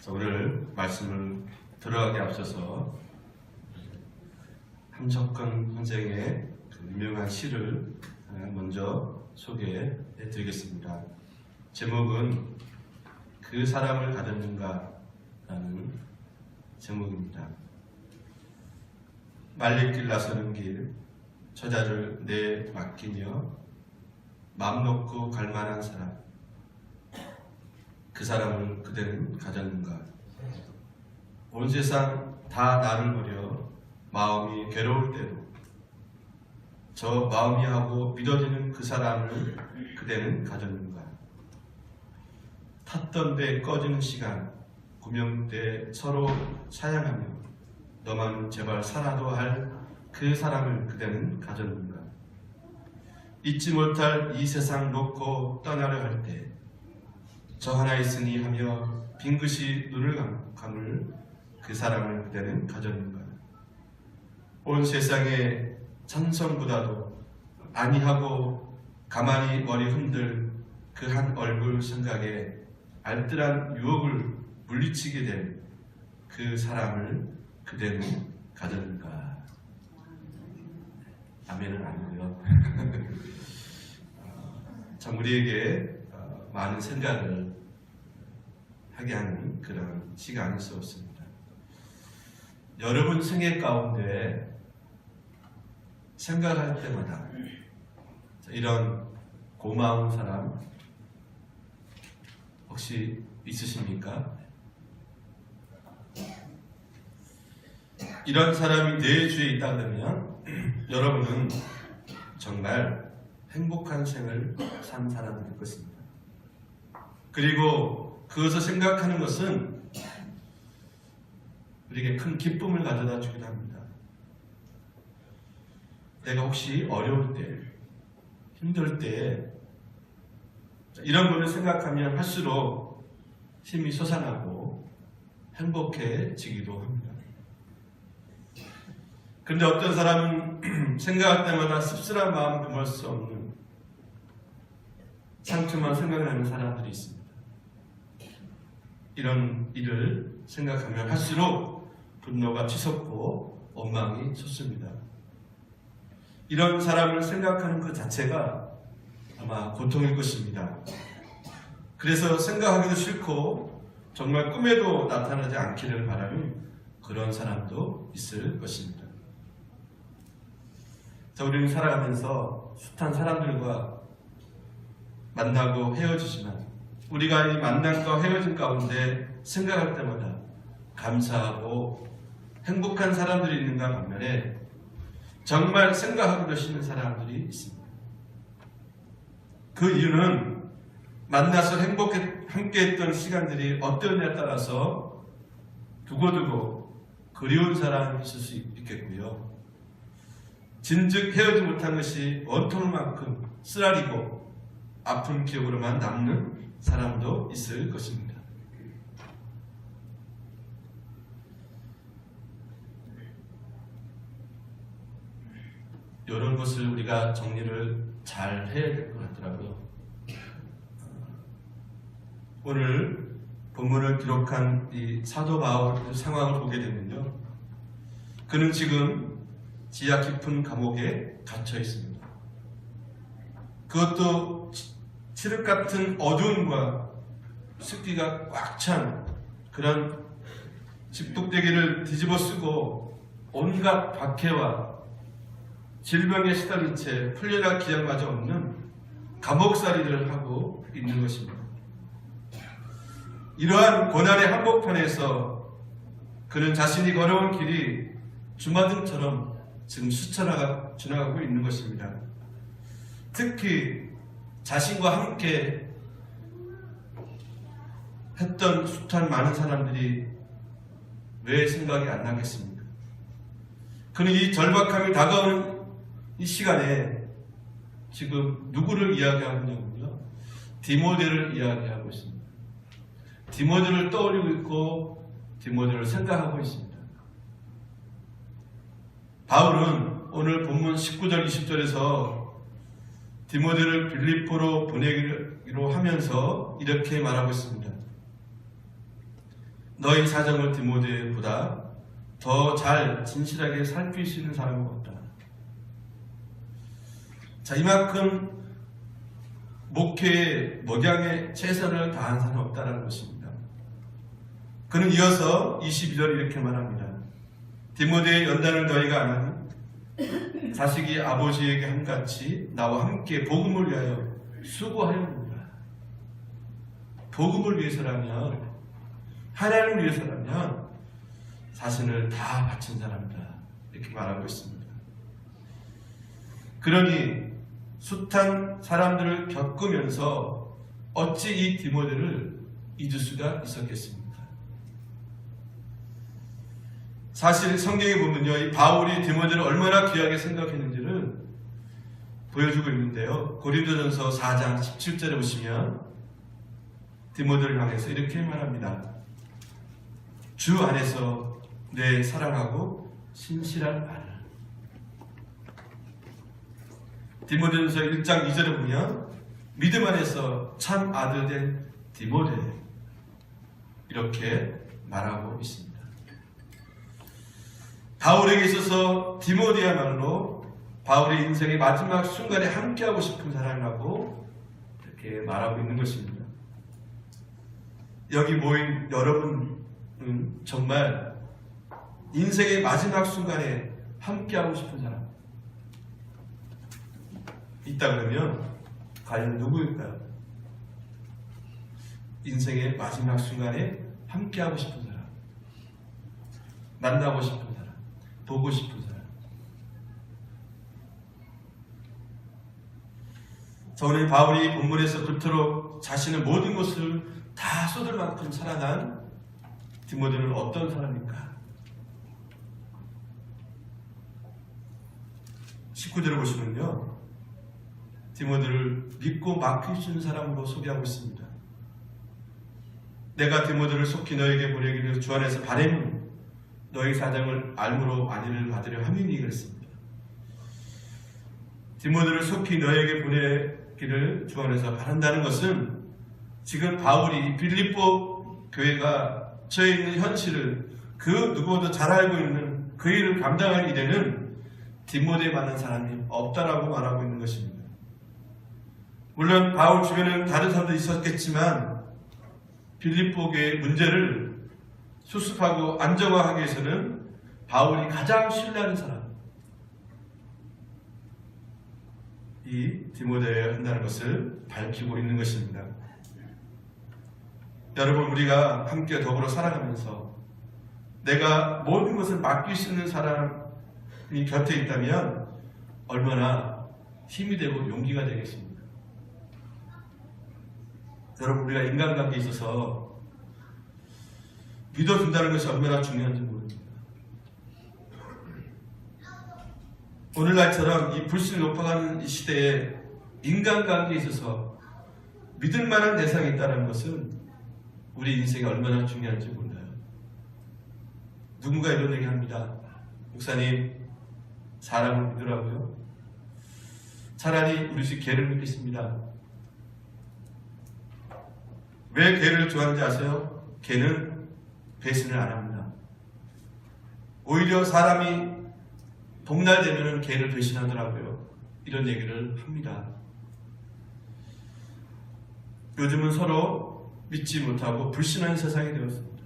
오늘 말씀을 들어가기 앞서서 함석헌 선생의 유명한 시를 먼저 소개해 드리겠습니다. 제목은 그 사람을 가졌는가 라는 제목입니다. 말리길 나서는 길 저자를 내 맡기며 마음 놓고 갈 만한 사람, 그 사람을 그대는 가졌는가. 온 세상 다 나를 버려 마음이 괴로울 때로 저 마음이 하고 믿어지는 그 사람을 그대는 가졌는가. 탔던 배 꺼지는 시간 구명대 서로 사양하며 너만 제발 살아도 할 그 사람을 그대는 가졌는가. 잊지 못할 이 세상 놓고 떠나려 할 때 저 하나 있으니 하며 빙긋이 눈을 감을 그 사람을 그대는 가졌는가. 온 세상의 찬성보다도 아니하고 가만히 머리 흔들 그 한 얼굴 생각에 알뜰한 유혹을 물리치게 될 그 사람을 그대는 가졌는가. 아멘은 아니고요. 참 우리에게 많은 생각을 하게 하는 그런 시가 아닐 수 없습니다. 여러분 생애 가운데 생각할 때마다 이런 고마운 사람 혹시 있으십니까? 이런 사람이 내 주위에 있다 그러면 여러분은 정말 행복한 생을 산 사람일 것입니다. 그리고 그것을 생각하는 것은 우리에게 큰 기쁨을 가져다 주기도 합니다. 내가 혹시 어려울 때, 힘들 때 이런 분을 생각하면 할수록 힘이 솟아나고 행복해지기도 합니다. 그런데 어떤 사람은 생각할 때마다 씁쓸한 마음 금할 수 없는 상처만 생각나는 사람들이 있습니다. 이런 일을 생각하면 할수록 분노가 치솟고 원망이 솟습니다. 이런 사람을 생각하는 그 자체가 아마 고통일 것입니다. 그래서 생각하기도 싫고 정말 꿈에도 나타나지 않기를 바라는 그런 사람도 있을 것입니다. 자, 우리는 살아가면서 숱한 사람들과 만나고 헤어지지만 우리가 이 만남과 헤어짐 가운데 생각할 때마다 감사하고 행복한 사람들이 있는가 반면에 정말 생각하기도 싫은 사람들이 있습니다. 그 이유는 만나서 함께했던 시간들이 어떠냐에 따라서 두고두고 그리운 사람이 있을 수 있겠고요. 진즉 헤어지 못한 것이 원통할 만큼 쓰라리고 아픈 기억으로만 남는 사람도 있을 것입니다. 이런 것을 우리가 정리를 잘 해야 될 것 같더라고요. 오늘 본문을 기록한 이 사도 바울 상황을 보게 되면요, 그는 지금 지하 깊은 감옥에 갇혀 있습니다. 그것도 칠흑 같은 어두움과 습기가 꽉 찬 그런 집독대기를 뒤집어 쓰고 온갖 박해와 질병에 시달린 채 풀려날 기약마저 없는 감옥살이를 하고 있는 것입니다. 이러한 고난의 한복판에서 그는 자신이 걸어온 길이 주마등처럼 지금 지나가고 있는 것입니다. 특히 자신과 함께 했던 숱한 많은 사람들이 왜 생각이 안 나겠습니까? 그는 이 절박함이 다가오는 이 시간에 지금 누구를 이야기하고 있냐면요, 디모데를 이야기하고 있습니다. 디모데를 떠올리고 있고 디모데를 생각하고 있습니다. 바울은 오늘 본문 19절 20절에서 디모데를 빌립보로 보내기로 하면서 이렇게 말하고 있습니다. 너희 사정을 디모데보다 더 잘 진실하게 살필 수 있는 사람은 없다. 자, 이만큼 목회의 목양에 최선을 다한 사람은 없다는 것입니다. 그는 이어서 22절 이렇게 말합니다. 디모데의 연단을 너희가 안 하니 자식이 아버지에게 함같이 나와 함께 복음을 위하여 수고하려느니라. 복음을 위해서라면, 하나님을 위해서라면 자신을 다 바친 사람이다, 이렇게 말하고 있습니다. 그러니 숱한 사람들을 겪으면서 어찌 이 디모데를 잊을 수가 있었겠습니까? 사실 성경에 보면요, 이 바울이 디모데를 얼마나 귀하게 생각했는지를 보여주고 있는데요. 고린도전서 4장 17절에 보시면 디모데를 향해서 이렇게 말합니다. 주 안에서 내 사랑하고 신실한 아들. 디모데전서 1장 2절에 보면 믿음 안에서 참 아들 된 디모데, 이렇게 말하고 있습니다. 바울에게 있어서 디모데야말로 바울의 인생의 마지막 순간에 함께하고 싶은 사람이라고 이렇게 말하고 있는 것입니다. 여기 모인 여러분은 정말 인생의 마지막 순간에 함께하고 싶은 사람 있다 그러면 과연 누구일까요? 인생의 마지막 순간에 함께하고 싶은 사람, 만나고 싶은 사람, 보고 싶은 사람. 오늘 바울이 본문에서 그토록 자신의 모든 것을 다 쏟을 만큼 사랑한 디모데는 어떤 사람입니까? 19절을 보시면요, 디모데를 믿고 맡기신 사람으로 소개하고 있습니다. 내가 디모데를 속히 너에게 보내기를 주 안에서 바라는 너희 사정을 알므로 안위를 받으려 함이니 그랬습니다. 디모데를 속히 너에게 보내기를 주 안에서 바란다는 것은 지금 바울이 빌립보 교회가 처해 있는 현실을 그 누구보다 잘 알고 있는 그 일을 감당할 일에는 디모데만한 사람이 없다라고 말하고 있는 것입니다. 물론 바울 주변에는 다른 사람도 있었겠지만 빌립보 교회의 문제를 수습하고 안정화하기 위해서는 바울이 가장 신뢰하는 사람, 이 디모데여야 한다는 것을 밝히고 있는 것입니다. 여러분, 우리가 함께 더불어 살아가면서 내가 모든 것을 맡길 수 있는 사람이 곁에 있다면 얼마나 힘이 되고 용기가 되겠습니까? 여러분, 우리가 인간관계에 있어서 믿어준다는 것이 얼마나 중요한지 모릅니다. 오늘날처럼 이 불신이 높아가는 이 시대에 인간관계에 있어서 믿을 만한 대상이 있다는 것은 우리 인생에 얼마나 중요한지 몰라요. 누군가 이런 얘기 합니다. 목사님, 사람을 믿으라고요? 차라리 우리 집 개를 믿겠습니다. 왜 개를 좋아하는지 아세요? 개는 배신을 안 합니다. 오히려 사람이 복날되면 개를 배신하더라고요. 이런 얘기를 합니다. 요즘은 서로 믿지 못하고 불신하는 세상이 되었습니다.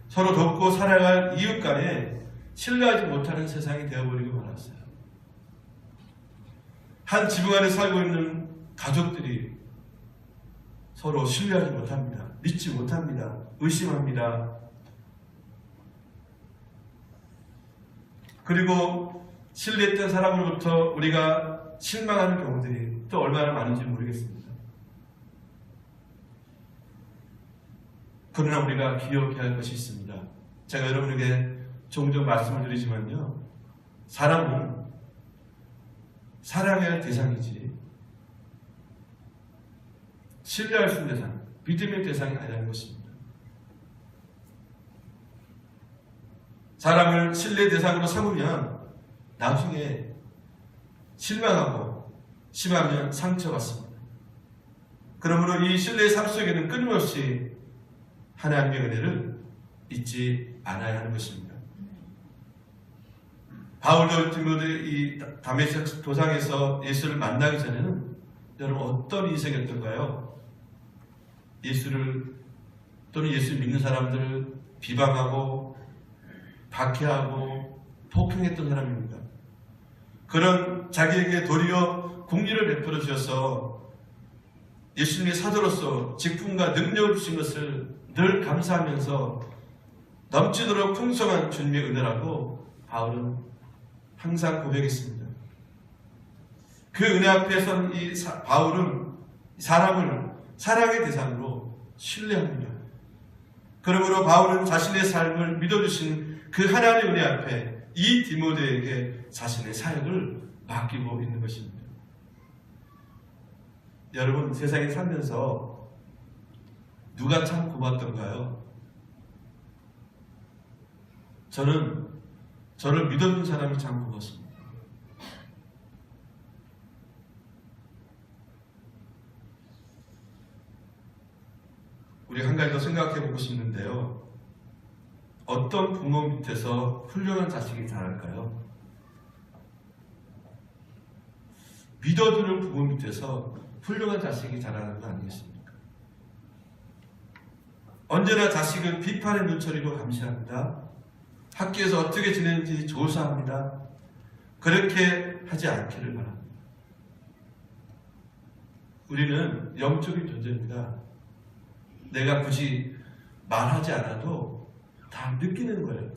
서로 돕고 살아갈 이웃 간에 신뢰하지 못하는 세상이 되어버리고 말았어요. 한 지붕 안에 살고 있는 가족들이 서로 신뢰하지 못합니다. 믿지 못합니다. 의심합니다. 그리고 신뢰했던 사람으로부터 우리가 실망하는 경우들이 또 얼마나 많은지 모르겠습니다. 그러나 우리가 기억해야 할 것이 있습니다. 제가 여러분에게 종종 말씀을 드리지만요, 사람은 사랑해야 할 대상이지 신뢰할 수 있는 대상, 믿음의 대상이 아니라는 것입니다. 사람을 신뢰 대상으로 삼으면 나중에 실망하고 심하면 상처받습니다. 그러므로 이 신뢰의 삶 속에는 끊임없이 하나님의 은혜를 잊지 않아야 하는 것입니다. 바울도 디모데 다메섹 도상에서 예수를 만나기 전에는 여러분 어떤 인생이었던가요? 예수를 또는 예수 믿는 사람들을 비방하고 박해하고 폭행했던 사람입니다. 그런 자기에게 도리어 공의를 베풀어 주셔서 예수님의 사도로서 직분과 능력을 주신 것을 늘 감사하면서 넘치도록 풍성한 주님의 은혜라고 바울은 항상 고백했습니다. 그 은혜 앞에 선 바울은 사람을 사랑의 대상으로 신뢰합니다. 그러므로 바울은 자신의 삶을 믿어주신 그 하나님의 은혜 앞에 이 디모데에게 자신의 사역을 맡기고 있는 것입니다. 여러분, 세상에 살면서 누가 참 고맙던가요? 저를 믿어준 사람이 참 고맙습니다. 우리 한 가지 더 생각해 보고 싶는데요. 어떤 부모 밑에서 훌륭한 자식이 자랄까요? 믿어주는 부모 밑에서 훌륭한 자식이 자라는 거 아니겠습니까? 언제나 자식은 비판의 눈초리로 감시합니다. 학교에서 어떻게 지내는지 조사합니다. 그렇게 하지 않기를 바랍니다. 우리는 영적인 존재입니다. 내가 굳이 말하지 않아도 다 느끼는 거예요.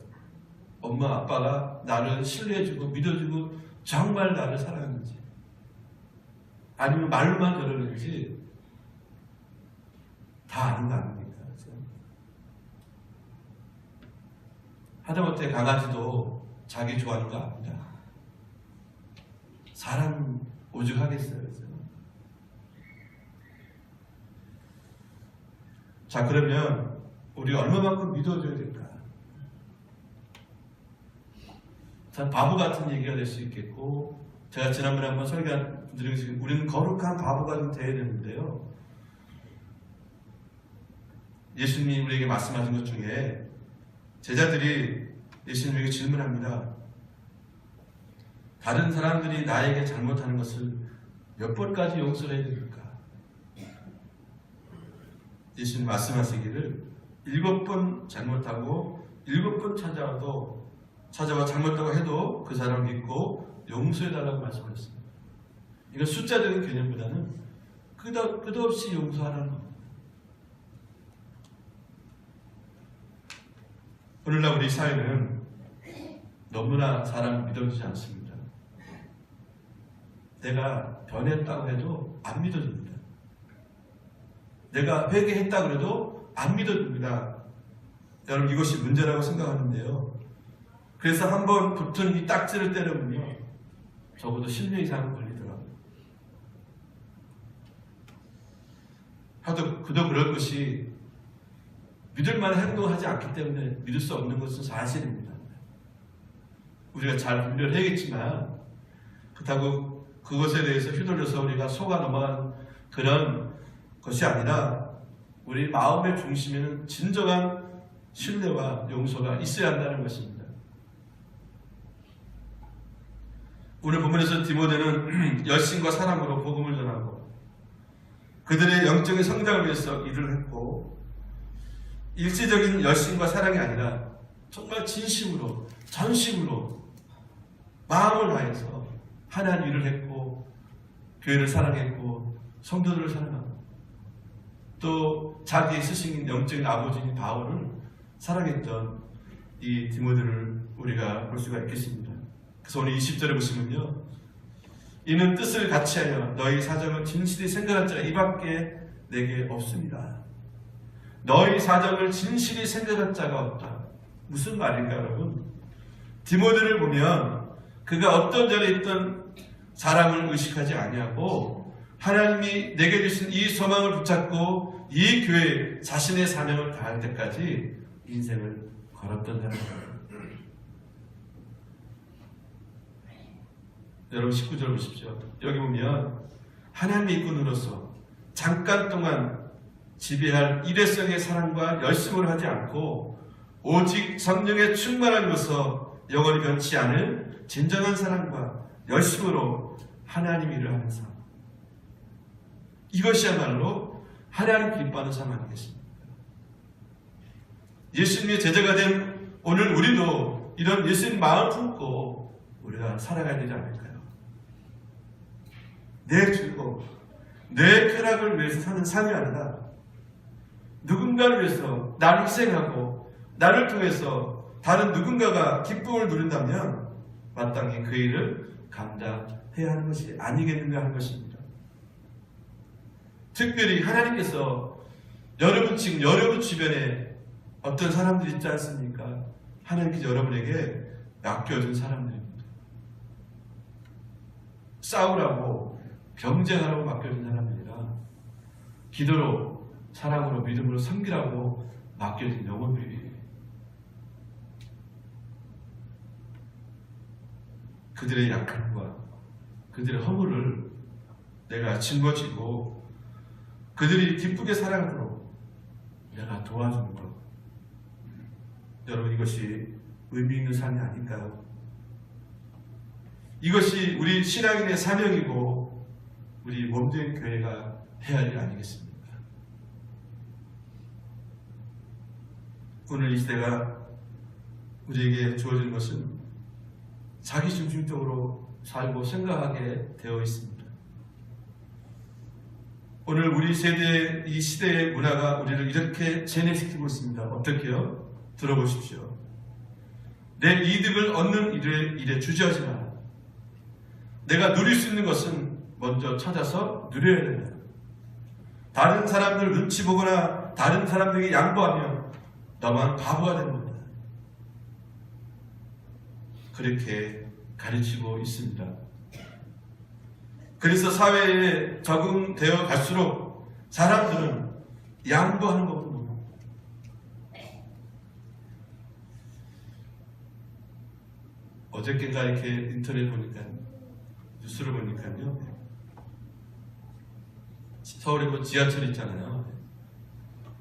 엄마 아빠가 나를 신뢰해주고 믿어주고 정말 나를 사랑하는지, 아니면 말로만 저러는지 다 아는 거 아닙니까? 하다못해 강아지도 자기 좋아하는 거 압니다. 사람 오죽하겠어요. 자, 그러면 우리 얼마만큼 믿어줘야 될까? 참 바보 같은 얘기가 될 수 있겠고, 제가 지난번에 한번 설교드리고 우리는 거룩한 바보가 좀 돼야 되는데요. 예수님이 우리에게 말씀하신 것 중에 제자들이 예수님에게 질문합니다. 다른 사람들이 나에게 잘못하는 것을 몇 번까지 용서해야 됩니까? 예수님 말씀하시기를 7번 잘못하고 7번 찾아와 잘못하고 해도 그 사람을 믿고 용서해달라고 말씀하셨습니다. 이건 숫자적인 개념보다는 끝없이 용서하라는 겁니다. 오늘날 우리 사회는 너무나 사람을 믿어주지 않습니다. 내가 변했다고 해도 안 믿어줍니다. 내가 회개했다고 해도 안 믿어줍니다. 여러분, 이것이 문제라고 생각하는데요. 그래서 한번 붙은 이 딱지를 때려보면 적어도 10년 이상은 걸리더라고요. 그도 그럴 것이 믿을 만한 행동을 하지 않기 때문에 믿을 수 없는 것은 사실입니다. 우리가 잘 분별을 해야겠지만, 그렇다고 그것에 대해서 휘둘려서 우리가 속아 넘어간 그런 것이 아니라 우리 마음의 중심에는 진정한 신뢰와 용서가 있어야 한다는 것입니다. 오늘 본문에서 디모데는 열심과 사랑으로 복음을 전하고 그들의 영적인 성장을 위해서 일을 했고, 일시적인 열심과 사랑이 아니라 정말 진심으로 전심으로 마음을 다해서 하나님 일을 했고, 교회를 사랑했고, 성도들을 사랑하고, 또 자기의 스승인 영적인 아버지인 바울을 사랑했던 이 디모데를 우리가 볼 수가 있겠습니다. 그래서 오늘 20절에 보시면요, 이는 뜻을 같이하여 너희 사정을 진실히 생각할 자가 이밖에 내게 없습니다. 너희 사정을 진실히 생각할 자가 없다. 무슨 말일까, 여러분? 디모데를 보면 그가 어떤 자리에 있던 사람을 의식하지 아니하고 하나님이 내게 주신 이 소망을 붙잡고 이 교회에 자신의 사명을 다할 때까지 인생을 걸었던 사람입니다. 여러분, 19절 보십시오. 여기 보면 하나님의 일꾼으로서 잠깐 동안 지배할 일회성의 사랑과 열심을 하지 않고 오직 성령의 충만함으로써 영원히 변치 않을 진정한 사랑과 열심으로 하나님 일을 하는 삶. 이것이야말로 하나님 기뻐하는 삶 아니겠습니까? 예수님의 제자가 된 오늘 우리도 이런 예수님 마음 품고 우리가 살아가야 되지 않을까요? 내 즐거움, 내 쾌락을 위해서 사는 삶이 아니라 누군가를 위해서 나를 희생하고 나를 통해서 다른 누군가가 기쁨을 누린다면 마땅히 그 일을 감당해야 하는 것이 아니겠는가 하는 것입니다. 특별히 하나님께서 지금 여러분 주변에 어떤 사람들이 있지 않습니까? 하나님께서 여러분에게 맡겨준 사람들입니다. 싸우라고 경쟁하라고 맡겨준 사람들이라 기도로 사랑으로 믿음으로 섬기라고 맡겨진 영혼들이에요. 그들의 약함과 그들의 허물을 내가 짊어지고 그들이 기쁘게 살아가도록 내가 도와주는 것. 여러분, 이것이 의미 있는 삶이 아닐까요? 이것이 우리 신앙인의 사명이고 우리 몸된 교회가 해야 할 일 아니겠습니까? 오늘 이 시대가 우리에게 주어진 것은 자기중심적으로 살고 생각하게 되어 있습니다. 오늘 우리 세대, 이 시대의 문화가 우리를 이렇게 세뇌시키고 있습니다. 어떻게요? 들어보십시오. 내 이득을 얻는 일에 주저하지 마라. 내가 누릴 수 있는 것은 먼저 찾아서 누려야 된다. 다른 사람들 눈치 보거나 다른 사람들에게 양보하면 너만 바보가 되는 겁니다. 그렇게 가르치고 있습니다. 그래서 사회에 적응되어 갈수록 사람들은 양보하는 것도 못합니다. 어저께인가 이렇게 인터넷 보니까 뉴스를 보니까요, 서울에 뭐 지하철 있잖아요.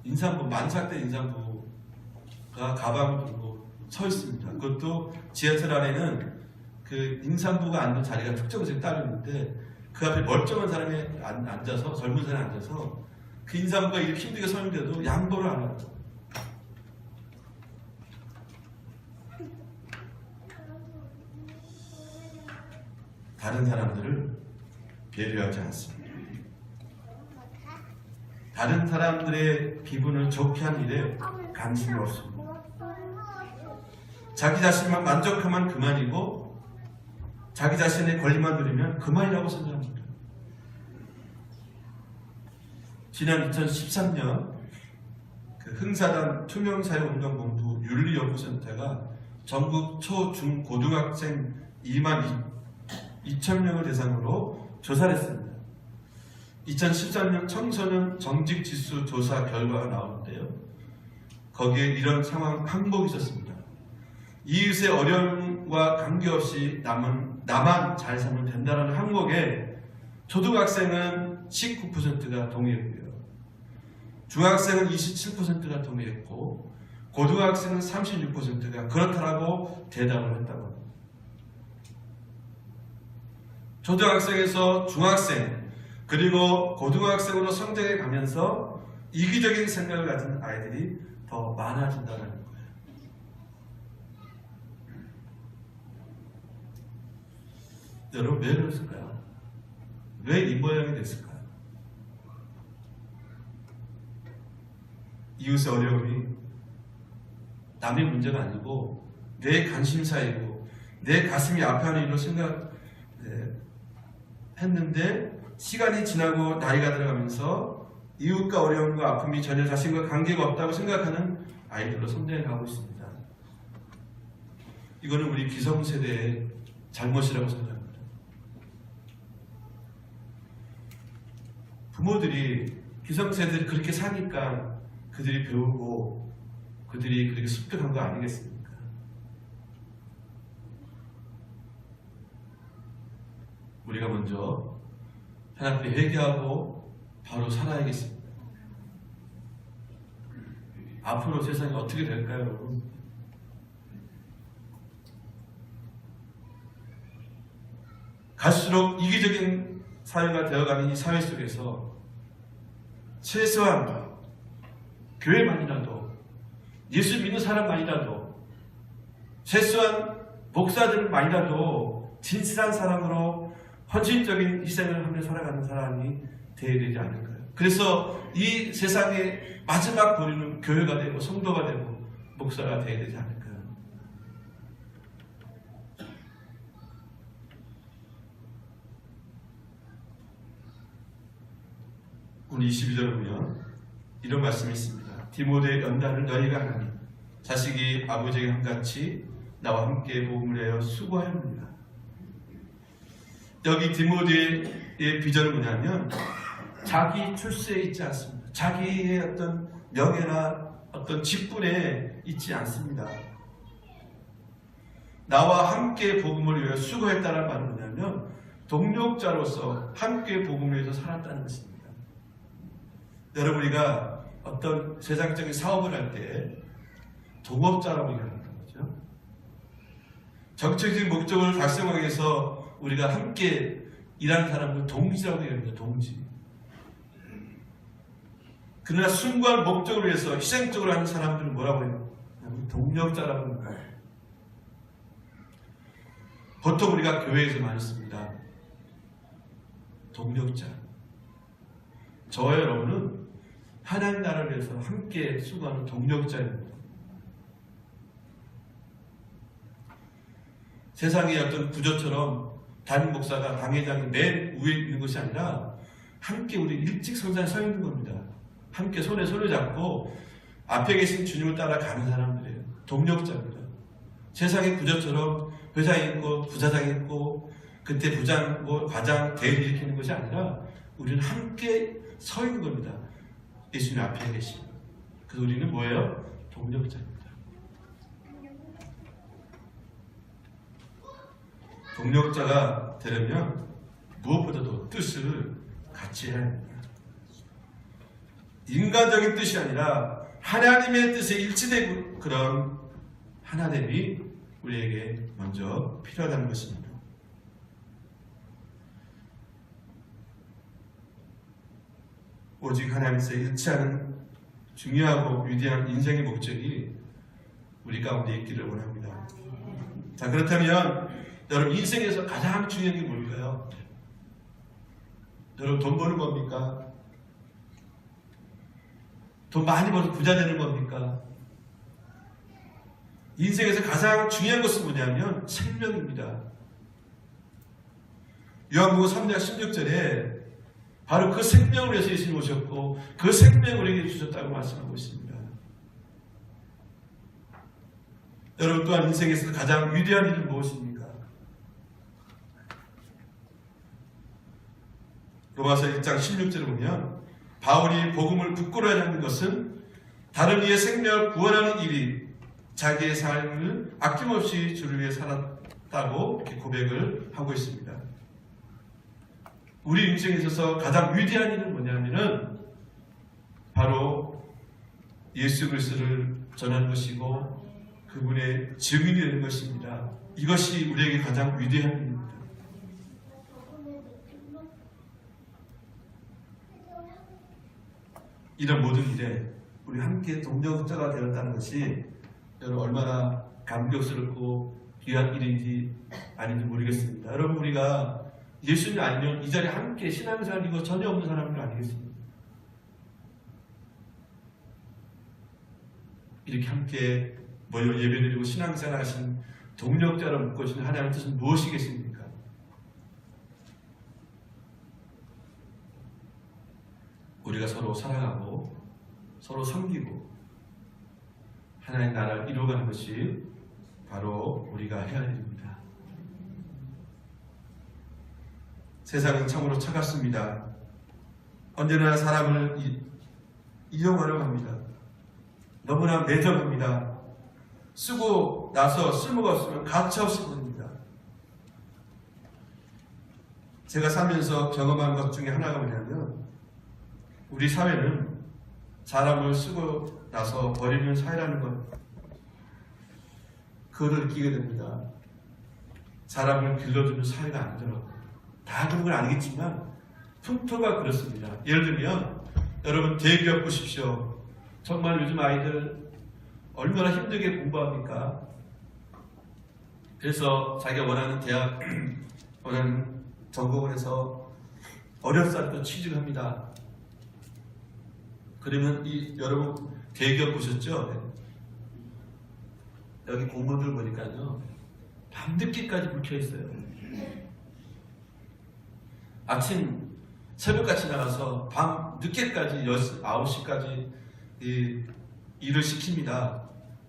인산부, 만삭대 인산부가 가방을 들고 서 있습니다. 그것도 지하철 안에는 그 인산부가 앉는 자리가 특정해서 따로 있는데 그 앞에 멀쩡한 사람이 앉아서, 젊은 사람이 앉아서 그 인산부가 이렇게 힘들게 서 있는데도 양보를 안 하고, 다른 사람들을 배려하지 않습니다. 다른 사람들의 기분을 좋게 한 일에 관심이 없습니다. 자기 자신만 만족하면 그만이고 자기 자신의 권리만 누리면 그만이라고 생각합니다. 지난 2013년 그 흥사단 투명사회운동본부 윤리연구센터가 전국 초, 중, 고등학생 22,000명을 대상으로 조사를 했습니다. 2013년 청소년 정직지수 조사 결과가 나오는데요. 거기에 이런 상황 항목이 있었습니다. 이웃의 어려움과 관계없이 나만 잘 살면 된다는 항목에 초등학생은 19%가 동의했고요. 중학생은 27%가 동의했고 고등학생은 36%가 그렇다라고 대답을 했다고 합니다. 초등학생에서 중학생 그리고 고등학생으로 성장해 가면서 이기적인 생각을 가진 아이들이 더 많아진다는 거예요. 여러분, 왜 그랬을까요? 왜 이 모양이 됐을까요? 이웃의 어려움이 남의 문제가 아니고 내 관심사이고 내 가슴이 아파하는 일로 생각했는데 시간이 지나고 나이가 들어가면서 이웃과 어려움과 아픔이 전혀 자신과 관계가 없다고 생각하는 아이들로 성장해가고 있습니다. 이거는 우리 기성세대의 잘못이라고 생각합니다. 부모들이 기성세대를 그렇게 사니까 그들이 배우고 그들이 그렇게 습득한 거 아니겠습니까? 우리가 먼저 하나님 앞에 회개하고 바로 살아야겠습니다. 앞으로 세상이 어떻게 될까요, 여러분? 갈수록 이기적인 사회가 되어가는 이 사회 속에서 최소한 교회만이라도, 예수 믿는 사람만이라도, 최소한 목사들만이라도 진실한 사람으로 헌신적인 희생을 하며 살아가는 사람이 되어야 되지 않을까요? 그래서 이 세상의 마지막 보리는 교회가 되고 성도가 되고 목사가 되어야 되지 않을까요? 오늘 22절을 보면 이런 말씀이 있습니다. 디모데의 연단을 너희가 하나니 자식이 아버지에게 한같이 나와 함께 복음을 내어 수고하였느니라. 여기 디모데의 비전은 뭐냐면 자기 출세에 있지 않습니다. 자기의 어떤 명예나 어떤 직분에 있지 않습니다. 나와 함께 복음을 위해 수고했다는 말은 뭐냐면 동력자로서 함께 복음을 위해서 살았다는 것입니다. 여러분, 우리가 어떤 세상적인 사업을 할 때 동업자라고 얘기하는 거죠. 정책적인 목적을 달성하기 위해서 우리가 함께 일하는 사람을 동지라고 얘기합니다. 동지. 그러나 순수한 목적을 위해서 희생적으로 하는 사람들은 뭐라고 해요? 동력자라고 합니다. 보통 우리가 교회에서 많이 씁니다. 동력자. 저와 여러분은 하나님 나라를 위해서 함께 수고하는 동력자입니다. 세상의 어떤 구조처럼 담임 목사가 당회장이 맨 위에 있는 것이 아니라 함께 우리 일찍 성산에 서 있는 겁니다. 함께 손에 손을 잡고 앞에 계신 주님을 따라가는 사람들이에요. 동력자입니다. 세상의 구조처럼 회장이 있고 부사장이 있고 그때 부장, 과장, 대회를 일으키는 것이 아니라 우리는 함께 서 있는 겁니다. 예수님 앞에 계신. 그래서 우리는 뭐예요? 동력자입니다. 동력자가 되려면 무엇보다도 뜻을 같이 해야 합니다. 인간적인 뜻이 아니라 하나님의 뜻에 일치되고 그런 하나됨이 우리에게 먼저 필요하다는 것입니다. 오직 하나님께 일치하는 중요하고 위대한 인생의 목적이 우리 가운데 있기를 원합니다. 자, 그렇다면 여러분, 인생에서 가장 중요한 게 뭘까요? 여러분, 돈 버는 겁니까? 돈 많이 벌어서 부자 되는 겁니까? 인생에서 가장 중요한 것은 뭐냐면 생명입니다. 요한복음 3장 16절에 바로 그 생명을 위해서 예수님이 오셨고 그 생명을 우리에게 주셨다고 말씀하고 있습니다. 여러분, 또한 인생에서 가장 위대한 일은 무엇입니까? 로마서 1장 16절을 보면 바울이 복음을 부끄러워하지 않는 것은 다른 이의 생명을 구원하는 일이 자기의 삶을 아낌없이 주를 위해 살았다고 이렇게 고백을 하고 있습니다. 우리 인생에 있어서 가장 위대한 일은 뭐냐면은 바로 예수 그리스도를 전하는 것이고 그분의 증인이 되는 것입니다. 이것이 우리에게 가장 위대한 일입니다. 이런 모든 일에 우리 함께 동력자가 되었다는 것이 여러분 얼마나 감격스럽고 귀한 일인지 아닌지 모르겠습니다. 여러분, 우리가 예수님 아니면 이 자리에 함께 신앙생활 이거 전혀 없는 사람들 아니겠습니까? 이렇게 함께 모여 예배드리고 신앙생활 하신 동력자로 묶어주신 하나님의 뜻은 무엇이겠습니까? 우리가 서로 사랑하고 서로 섬기고 하나님의 나라를 이루어가는 것이 바로 우리가 해야 할 일입니다. 세상은 참으로 차갑습니다. 언제나 사람을 이용하려고 합니다. 너무나 매정합니다. 쓰고 나서 쓸모가 없으면 가차없이 보냅니다. 제가 살면서 경험한 것 중에 하나가 뭐냐면 우리 사회는 사람을 쓰고 나서 버리는 사회라는 것, 그걸 느끼게 됩니다. 사람을 길러주는 사회가 아니더라고요. 다 그런 건 아니겠지만 풍토가 그렇습니다. 예를 들면 여러분 대기업 보십시오. 정말 요즘 아이들 얼마나 힘들게 공부합니까? 그래서 자기가 원하는 대학, 원하는 전공을 해서 어렵사도 취직을 합니다. 그러면 여러분 대기업 보셨죠? 여기 공무원들 보니까요, 밤늦게까지 불 켜 있어요. 아침 새벽같이 나가서 밤 늦게까지 9시까지 일을 시킵니다.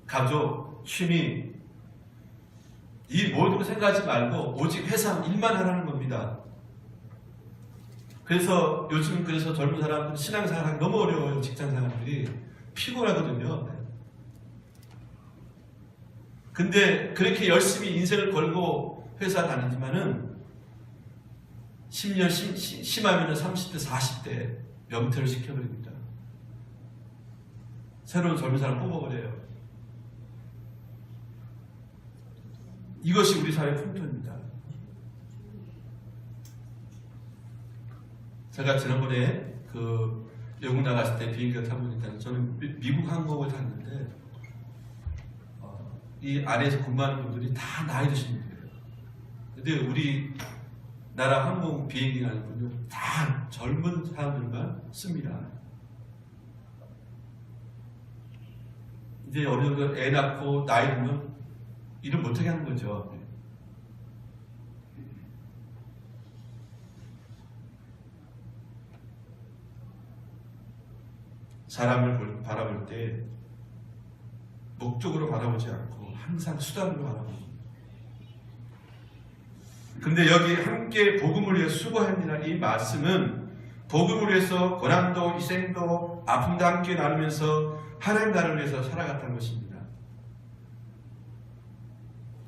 가족, 취미, 이 모든 거 생각하지 말고 오직 회사 일만 하라는 겁니다. 그래서 요즘 젊은 사람들 신앙생활 하기 너무 어려워요. 직장생활들이 피곤하거든요. 근데 그렇게 열심히 인생을 걸고 회사 다니지만은 10년 심하면 30대 40대 명퇴를 시켜버립니다. 새로운 젊은 사람 뽑아버려요. 이것이 우리 사회 풍토입니다. 제가 지난번에 외국 나갔을 때 비행기를 타고 있다는, 저는 미국 항공을 탔는데 이 안에서 근무하는 분들이 다 나이 드신 분들이에요. 근데 우리 나라 항공 비행기 가는 분들 다 젊은 사람들만 씁니다. 이제 어느 정도 애 낳고 나이 들면 일을 못하게 하는 거죠. 사람을 바라볼 때 목적으로 바라보지 않고 항상 수단으로 바라봅니다. 그런데 여기 함께 복음을 위해 수고합니다. 이 말씀은 복음을 위해서 고난도 희생도 아픔도 함께 나누면서 하나님 나라를 위해서 살아갔다는 것입니다.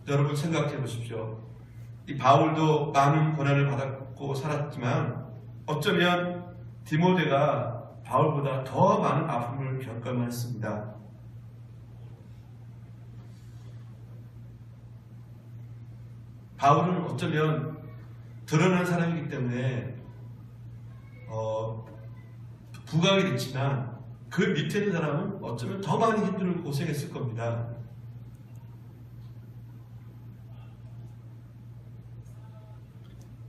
여러분 생각해 보십시오. 이 바울도 많은 고난을 받았고 살았지만 어쩌면 디모데가 바울보다 더 많은 아픔을 겪어야만 했습니다. 바울은 어쩌면 드러난 사람이기 때문에 부각이 됐지만 그 밑에 있는 사람은 어쩌면 더 많이 힘들고 고생했을 겁니다.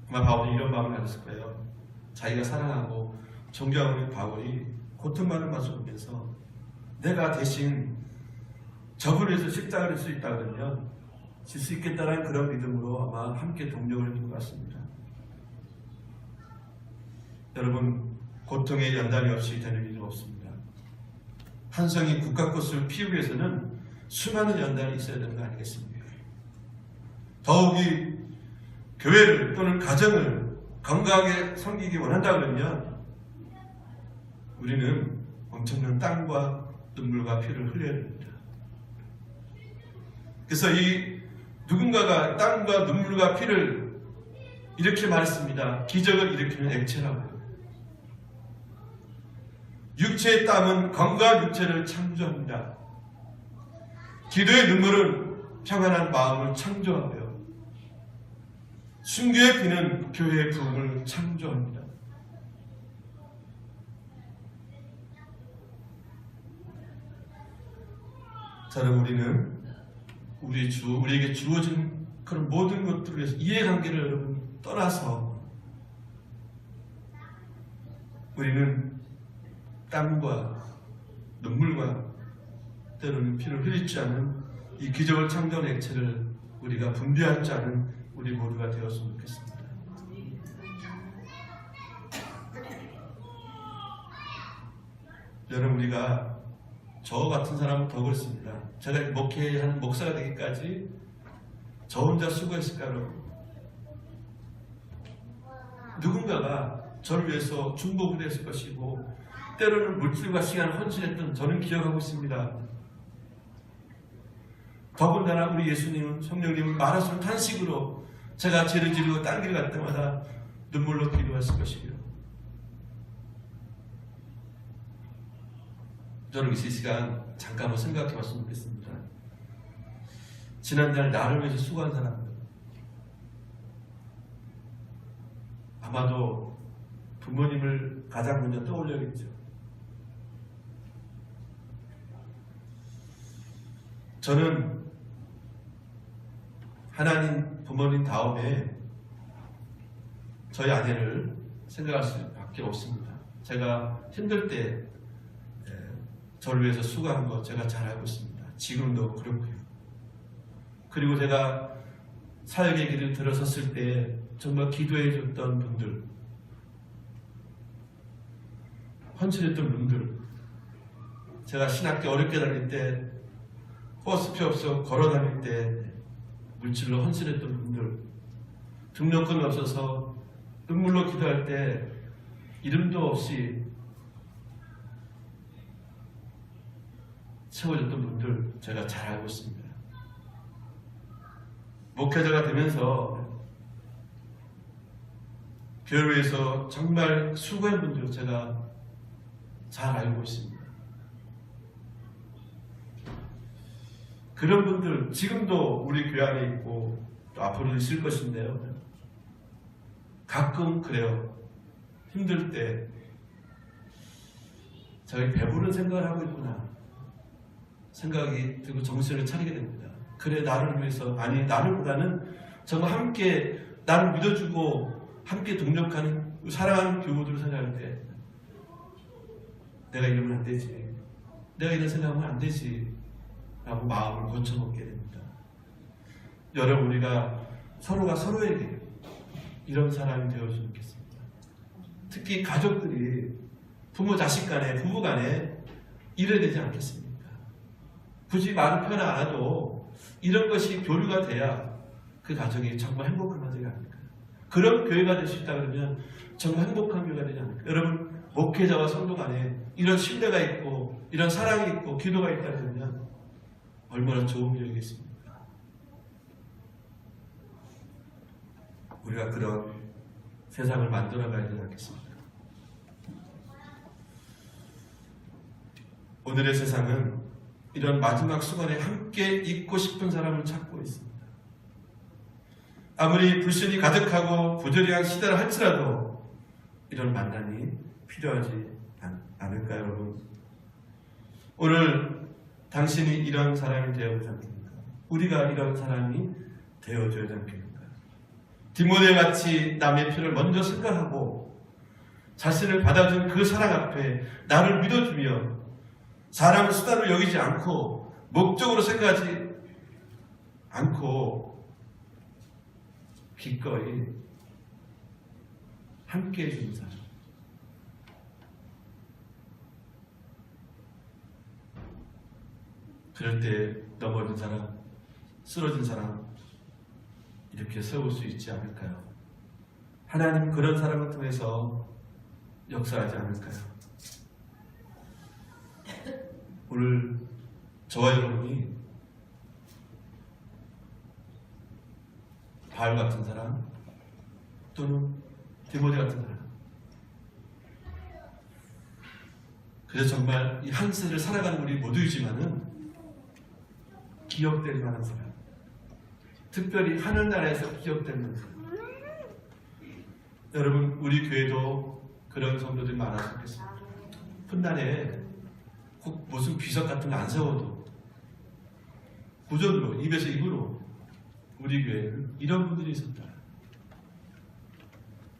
아마 바울이 이런 마음을 가졌을 거예요. 자기가 사랑하고 존경하는 바울이 고통받는 맛을 보면서 내가 대신 저분을 위해서 십자가를 질 수 있다 그러면 질 수 있겠다는 그런 믿음으로 아마 함께 동력을 해준 것 같습니다. 여러분, 고통의 연단이 없이 되는 일은 없습니다. 한 성이 국가꽃을 피우기 위해서는 수많은 연단이 있어야 되는 거 아니겠습니까? 더욱이 교회를 또는 가정을 건강하게 섬기기 원한다 그러면 우리는 엄청난 땀과 눈물과 피를 흘려야 됩니다. 그래서 이 누군가가 땀과 눈물과 피를 이렇게 말했습니다. 기적을 일으키는 액체라고요. 육체의 땀은 건강한 육체를 창조합니다. 기도의 눈물은 평안한 마음을 창조하고요. 순교의 피는 교회의 부흥을 창조합니다. 저는 우리는 우리에게 주어진 그런 모든 것들을 위해서 이해관계를 여러분 떠나서 우리는 땀과 눈물과 때로는 피를 흘리지 않은 이 기적을 창조하는 액체를 우리가 분비하지 않은 우리 모두가 되었으면 좋겠습니다. 여러분, 우리가 저 같은 사람은 더 그렇습니다. 제가 목회하는 목사가 되기까지 저 혼자 수고했을까요? 누군가가 저를 위해서 중보를 했을 것이고 때로는 물질과 시간을 헌신했던 저는 기억하고 있습니다. 더군다나 우리 예수님은, 성령님은 말하시는 탄식으로 제가 죄를 지르고 딴 길 갈 때마다 눈물로 기도했을 것이고요. 저는 이 시간 잠깐 한번 생각해 봤으면 좋겠습니다. 지난날 나를 위해서 수고한 사람들, 아마도 부모님을 가장 먼저 떠올려야겠죠. 저는 하나님 부모님 다음에 저희 아내를 생각할 수밖에 없습니다. 제가 힘들 때 저를 위해서 수고한 거 제가 잘 알고 있습니다. 지금도 그렇고요. 그리고 제가 사역의 길을 들어섰을 때 정말 기도해 줬던 분들, 헌신했던 분들, 제가 신학교 어렵게 다닐 때 버스표 없어 걸어 다닐 때 물질로 헌신했던 분들, 등록금이 없어서 눈물로 기도할 때 이름도 없이 채워줬던 분들 제가 잘 알고 있습니다. 목회자가 되면서 교회에서 정말 수고한 분들 제가 잘 알고 있습니다. 그런 분들 지금도 우리 교회 안에 있고 또 앞으로 있을 것인데요. 가끔 그래요. 힘들 때 저희 배부른 생각을 하고 있구나 생각이 들고 정신을 차리게 됩니다. 그래 나를 위해서, 아니 나를보다는 정말 함께 나를 믿어주고 함께 동력하는 사랑하는 교우들을 생각할 때 내가 이러면 안 되지, 내가 이런 생각하면 안 되지 라고 마음을 고쳐먹게 됩니다. 여러분, 우리가 서로가 서로에게 이런 사람이 되어주면 좋겠습니다. 특히 가족들이 부모 자식 간에 부부 간에 이래야 되지 않겠습니까? 굳이 말을 표현 안 해도 이런 것이 교류가 돼야 그 가정이 정말 행복한 가정이 아닐까. 그런 교회가 될 수 있다 그러면 정말 행복한 교회가 되지 않을까. 여러분, 목회자와 성도 간에 이런 신뢰가 있고 이런 사랑이 있고 기도가 있다 그러면 얼마나 좋은 교회겠습니까? 우리가 그런 세상을 만들어가야 되지 않겠습니까? 오늘의 세상은 이런 마지막 순간에 함께 있고 싶은 사람을 찾고 있습니다. 아무리 불신이 가득하고 부조리한 시대를 할지라도 이런 만남이 필요하지 않을까요, 여러분? 오늘 당신이 이런 사람이 되어보지 않겠습니까? 우리가 이런 사람이 되어줘야 하지 않겠습니까? 디모데 같이 남의 필요를 먼저 생각하고 자신을 받아준 그 사랑 앞에 나를 믿어주며 사람을 수단으로 여기지 않고 목적으로 생각하지 않고 기꺼이 함께 해주는 사람. 그럴 때 넘어진 사람, 쓰러진 사람 이렇게 세울 수 있지 않을까요? 하나님 그런 사람을 통해서 역사하지 않을까요? 오늘 저와 여러분이 바울 같은 사람 또는 디모데 같은 사람, 그래서 정말 이 한 세대를 살아가는 우리 모두이지만은 기억될 만한 사람, 특별히 하늘나라에서 기억되는 사람. 여러분, 우리 교회도 그런 성도들이 많았으면 좋겠습니다. 훗날에 꼭 무슨 비석 같은 거 안 세워도 구절로 입에서 입으로 우리 교회는 이런 분들이 있었다.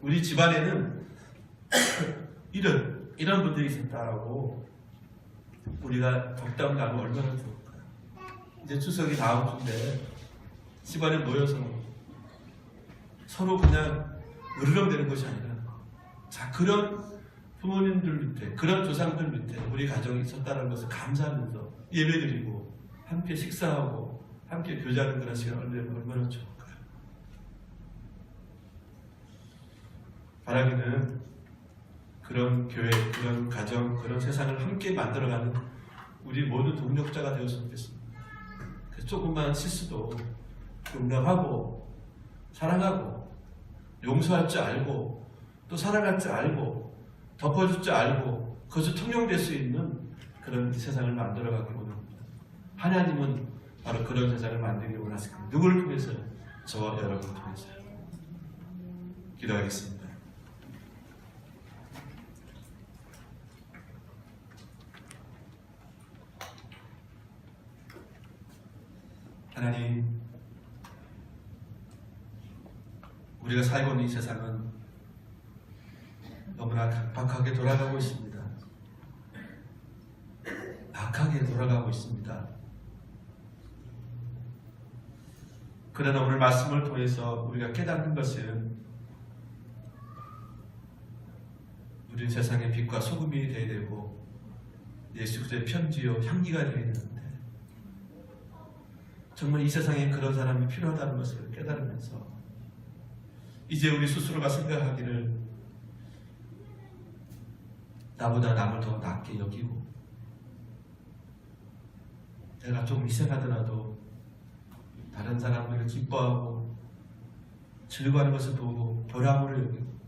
우리 집안에는 이런 분들이 있었다라고 우리가 덕담 가면 얼마나 좋을까요? 이제 추석이 다음 주인데 집안에 모여서 서로 그냥 으르렁대는 것이 아니라, 자, 그런 부모님들 밑에, 그런 조상들 밑에 우리 가정이 있었다는 것을 감사하면서 예배드리고 함께 식사하고 함께 교제하는 그런 시간을 얼마나 좋을까요? 바라기는 그런 교회, 그런 가정, 그런 세상을 함께 만들어가는 우리 모두 동력자가 되었으면 좋겠습니다. 그래서 조금만 실수도 용납하고 사랑하고 용서할 줄 알고 또 사랑할 줄 알고 덮어줄 줄 알고 그것을 통용될 수 있는 그런 세상을 만들어가기 원합니다. 하나님은 바로 그런 세상을 만들기 원하십니다. 누구를 통해서? 저와 여러분을 통해서. 기도하겠습니다. 하나님, 우리가 살고 있는 이 세상은 너무나 각박하게 돌아가고 있습니다. 악하게 돌아가고 있습니다. 그러나 오늘 말씀을 통해서 우리가 깨닫는 것은 우리는 세상의 빛과 소금이 되어야 되고 예수 그리스도의 편지요 향기가 되어야 되는데 정말 이 세상에 그런 사람이 필요하다는 것을 깨달으면서 이제 우리 스스로가 생각하기를 나보다 남을 더 낫게 여기고 내가 좀 희생하더라도 다른 사람들을 기뻐하고 즐거워하는 것을 보고 보람을 여기고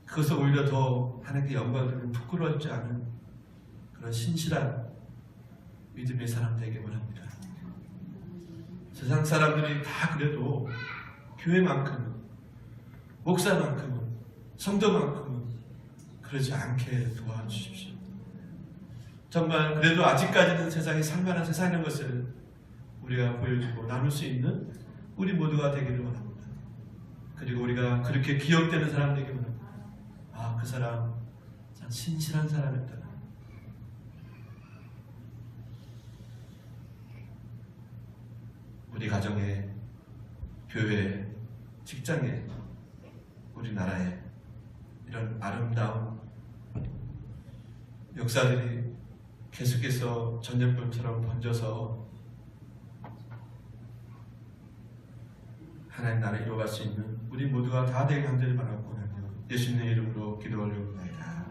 그것을 오히려 더 하나님께 영광을 드리는 부끄러워하지 않은 그런 신실한 믿음의 사람 되게 원합니다. 세상 사람들이 다 그래도 교회만큼은 목사만큼은 성도만큼은 그러지 않게 도와주십시오. 정말 그래도 아직까지는 세상이 살만한 세상이라는 것을 우리가 보여주고 나눌 수 있는 우리 모두가 되기를 원합니다. 그리고 우리가 그렇게 기억되는 사람 되기를 원합니다. 아, 그 사람 참 신실한 사람이었다. 우리 가정에, 교회에, 직장에, 우리나라에 이런 아름다운 역사들이 계속해서 전염병처럼 번져서 하나님 나라를 이루어갈 수 있는 우리 모두가 다 되게 간절히 바라고 원하며 예수님의 이름으로 기도 올려옵나이다.